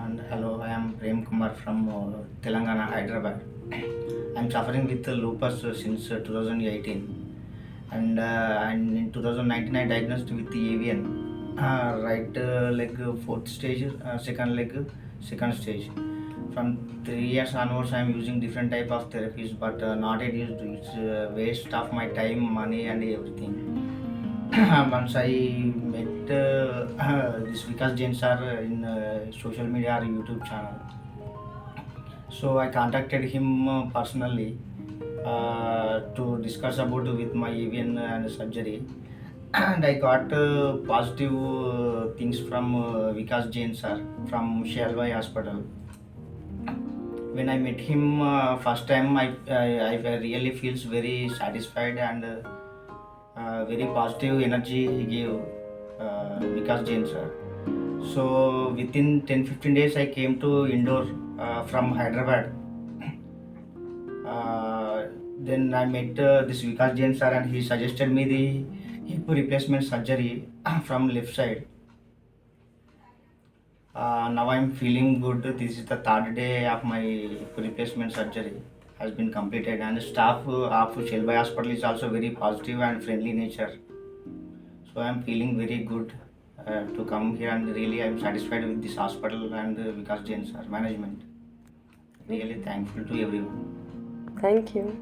And hello, I am Prem Kumar from Telangana, Hyderabad. I am suffering with lupus since 2018, and in 2019 I diagnosed with the avian, right leg fourth stage, second leg second stage. From 3 years onwards, I am using different type of therapies, but not yet used. It's waste of my time, money, and everything. Once I met this Vikas Jain sir in social media or YouTube channel. So I contacted him personally to discuss about with my avian and surgery, and I got positive things from Vikas Jain sir from Shalwai Hospital. When I met him first time, I really feels very satisfied and very positive energy he gave Vikas Jain sir. So within 10-15 days, I came to Indore from Hyderabad. Uh, then I met this Vikas Jain sir, and he suggested me the hip replacement surgery from left side. Now I'm feeling good. This is the third day of my hip replacement surgery has been completed, and the staff of Shelby Hospital is also very positive and friendly nature. So I'm feeling very good to come here, and really I'm satisfied with this hospital and Vikas Jain sir management. Really thankful to everyone. Thank you.